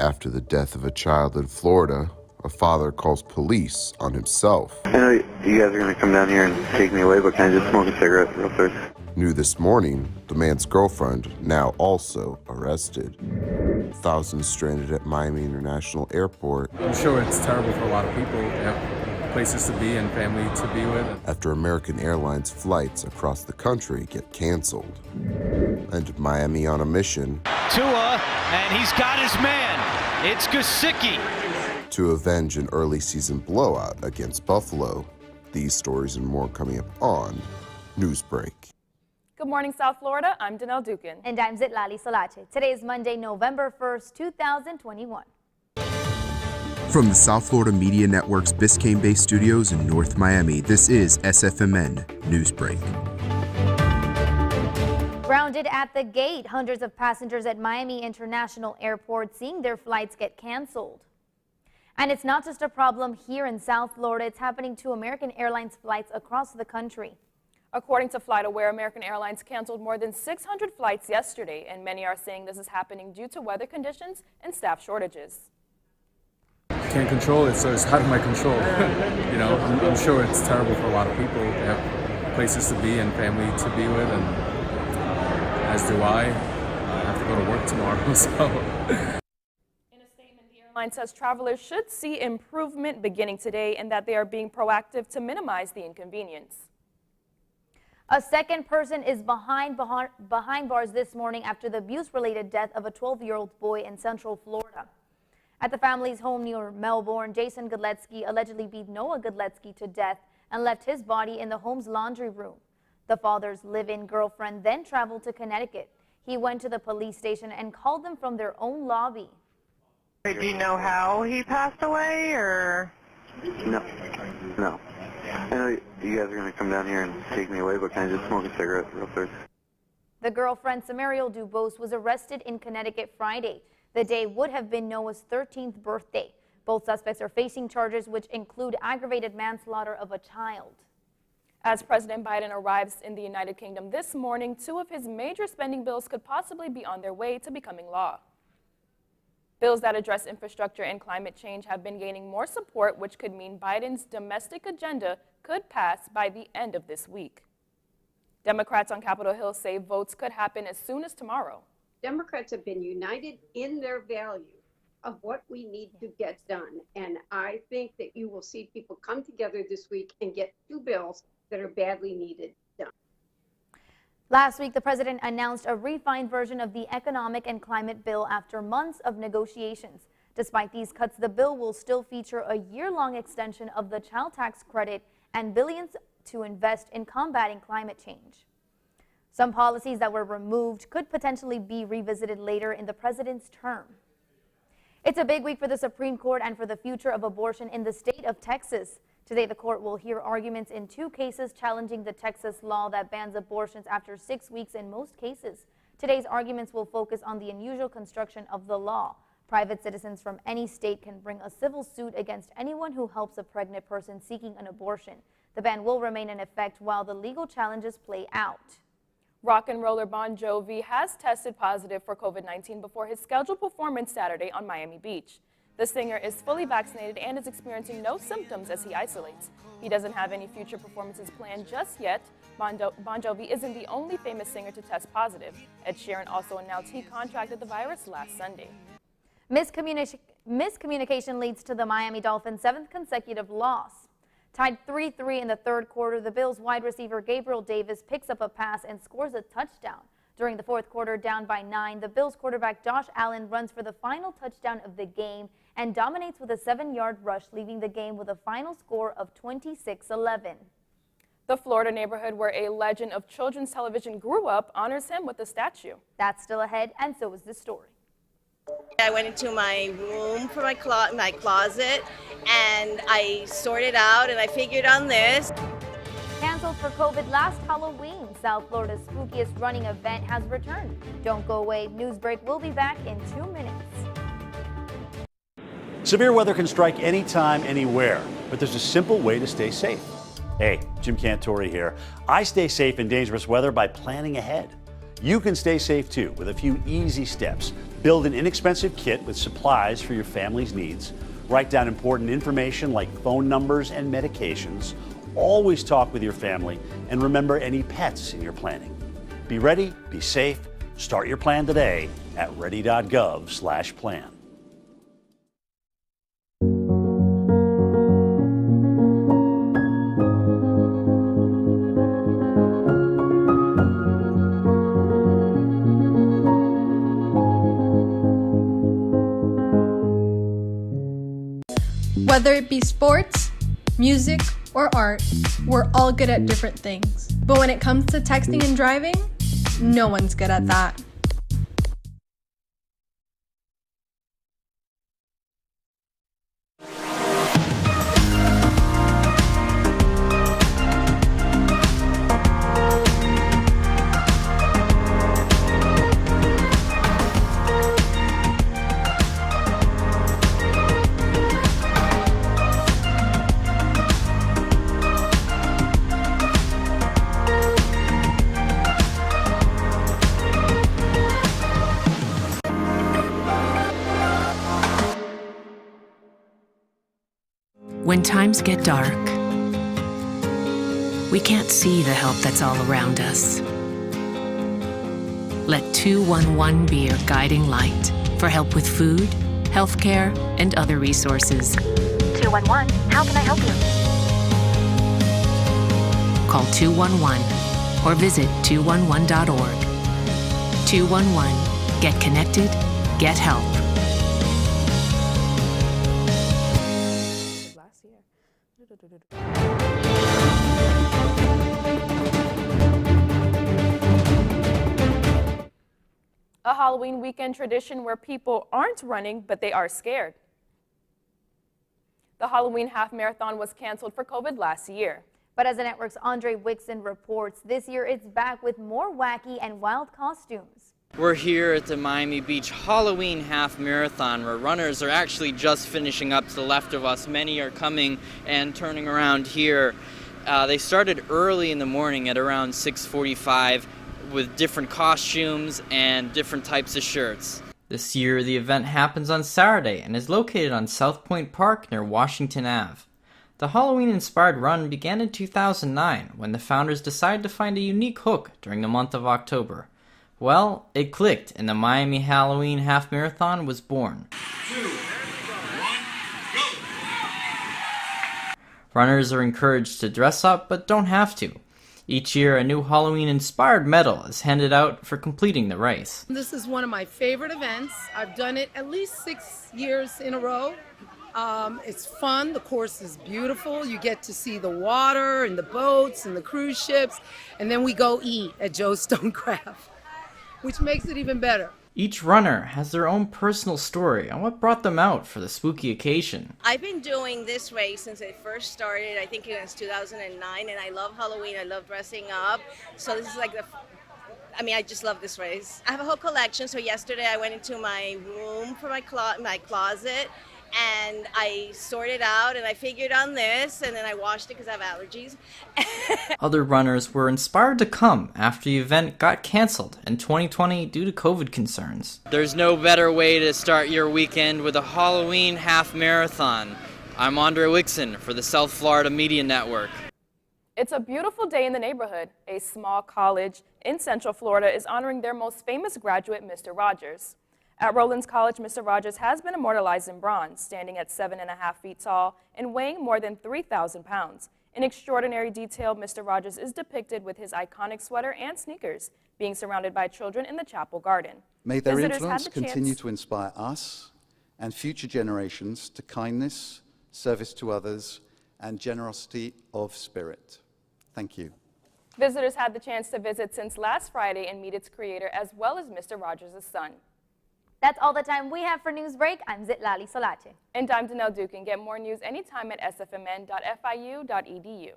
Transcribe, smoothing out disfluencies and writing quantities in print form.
After the death of a child in Florida, a father calls police on himself. I know you guys are going to come down here and take me away, but can I just smoke a cigarette real quick? New this morning, the man's girlfriend, now also arrested. Thousands stranded at Miami International Airport. I'm sure it's terrible for a lot of people. They have places to be and family to be with. After American Airlines flights across the country get canceled. And Miami on a mission. Tua, and he's got his man. It's Gesicki. To avenge an early season blowout against Buffalo. These stories and more coming up on Newsbreak. Good morning, South Florida. I'm Danelle Dukin. And I'm Zitlali Solache. Today is Monday, November 1st, 2021. From the South Florida Media Network's Biscayne-based studios in North Miami, this is SFMN Newsbreak. Grounded at the gate, hundreds of passengers at Miami International Airport seeing their flights get canceled. And it's not just a problem here in South Florida, it's happening to American Airlines flights across the country. According to FlightAware, American Airlines canceled more than 600 flights yesterday, and many are saying this is happening due to weather conditions and staff shortages. Can't control it, so it's out of my control. You know, I'm sure it's terrible for a lot of people. They have places to be and family to be with, and as do I. I have to go to work tomorrow, so. In a statement, the airline says travelers should see improvement beginning today and that they are being proactive to minimize the inconvenience. A second person is behind bars this morning after the abuse-related death of a 12-year-old boy in Central Florida. At the family's home near Melbourne, Jason Godletsky allegedly beat Noah Godletsky to death and left his body in the home's laundry room. The father's live-in girlfriend then traveled to Connecticut. He went to the police station and called them from their own lobby. Do you know how he passed away, or? No. I know you guys are going to come down here and take me away, but can I just smoke a cigarette real quick? The girlfriend, Samariel Dubose, was arrested in Connecticut Friday. The day would have been Noah's 13th birthday. Both suspects are facing charges which include aggravated manslaughter of a child. As President Biden arrives in the United Kingdom this morning, two of his major spending bills could possibly be on their way to becoming law. Bills that address infrastructure and climate change have been gaining more support, which could mean Biden's domestic agenda could pass by the end of this week. Democrats on Capitol Hill say votes could happen as soon as tomorrow. Democrats have been united in their value of what we need to get done. And I think that you will see people come together this week and get two bills that are badly needed done. Last week, the president announced a refined version of the economic and climate bill after months of negotiations. Despite these cuts, the bill will still feature a year-long extension of the child tax credit and billions to invest in combating climate change. Some policies that were removed could potentially be revisited later in the president's term. It's a big week for the Supreme Court and for the future of abortion in the state of Texas. Today, the court will hear arguments in two cases challenging the Texas law that bans abortions after 6 weeks in most cases. Today's arguments will focus on the unusual construction of the law. Private citizens from any state can bring a civil suit against anyone who helps a pregnant person seeking an abortion. The ban will remain in effect while the legal challenges play out. Rock and roller Bon Jovi has tested positive for COVID-19 before his scheduled performance Saturday on Miami Beach. The singer is fully vaccinated and is experiencing no symptoms as he isolates. He doesn't have any future performances planned just yet. Bon Jovi isn't the only famous singer to test positive. Ed Sheeran also announced he contracted the virus last Sunday. Miscommunication leads to the Miami Dolphins' 7th consecutive loss. Tied 3-3 in the third quarter, the Bills' wide receiver Gabriel Davis picks up a pass and scores a touchdown. During the fourth quarter, down by 9, the Bills' quarterback Josh Allen runs for the final touchdown of the game and dominates with a 7-yard rush, leaving the game with a final score of 26-11. The Florida neighborhood where a legend of children's television grew up honors him with a statue. That's still ahead, and so is this story. I went into my room for my closet, and I sorted out, and I figured on this. Canceled for COVID last Halloween, South Florida's spookiest running event has returned. Don't go away. Newsbreak will be back in 2 minutes. Severe weather can strike anytime, anywhere, but there's a simple way to stay safe. Hey, Jim Cantore here. I stay safe in dangerous weather by planning ahead. You can stay safe too with a few easy steps. Build an inexpensive kit with supplies for your family's needs. Write down important information like phone numbers and medications. Always talk with your family and remember any pets in your planning. Be ready, be safe. Start your plan today at ready.gov/plan. Whether it be sports, music, or art, we're all good at different things. But when it comes to texting and driving, no one's good at that. When times get dark, we can't see the help that's all around us. Let 211 be your guiding light for help with food, healthcare, and other resources. 211, how can I help you? Call 211 or visit 211.org. 211, get connected, get help. A Halloween weekend tradition where people aren't running, but they are scared. The Halloween half marathon was canceled for COVID last year. But as the network's Andre Wixon reports, this year it's back with more wacky and wild costumes. We're here at the Miami Beach Halloween half marathon where runners are actually just finishing up to the left of us. Many are coming and turning around here. They started early in the morning at around 6:45 with different costumes and different types of shirts. This year the event happens on Saturday and is located on South Point Park near Washington Ave. The Halloween-inspired run began in 2009 when the founders decided to find a unique hook during the month of October. Well, it clicked and the Miami Halloween Half Marathon was born. 2, 1, go! Runners are encouraged to dress up but don't have to. Each year, a new Halloween-inspired medal is handed out for completing the race. This is one of my favorite events. I've done it at least 6 years in a row. It's fun. The course is beautiful. You get to see the water and the boats and the cruise ships. And then we go eat at Joe's Stone Crab, which makes it even better. Each runner has their own personal story on what brought them out for the spooky occasion. I've been doing this race since it first started. I think it was 2009, and I love Halloween. I love dressing up. So this is like I just love this race. I have a whole collection. So yesterday I went into my room for my closet, and I sorted out, and I figured on this, and then I washed it because I have allergies. Other runners were inspired to come after the event got canceled in 2020 due to COVID concerns. There's no better way to start your weekend with a Halloween half marathon. I'm Andre Wixon for the South Florida Media Network. It's a beautiful day in the neighborhood. A small college in Central Florida is honoring their most famous graduate, Mr. Rogers. At Rollins College, Mr. Rogers has been immortalized in bronze, standing at 7.5 feet tall and weighing more than 3,000 pounds. In extraordinary detail, Mr. Rogers is depicted with his iconic sweater and sneakers, being surrounded by children in the chapel garden. May their Visitors influence continue to inspire us and future generations to kindness, service to others, and generosity of spirit. Thank you. Visitors had the chance to visit since last Friday and meet its creator, as well as Mr. Rogers' son. That's all the time we have for Newsbreak. I'm Zitlali Solache. And I'm Danelle Duke. And get more news anytime at sfmn.fiu.edu.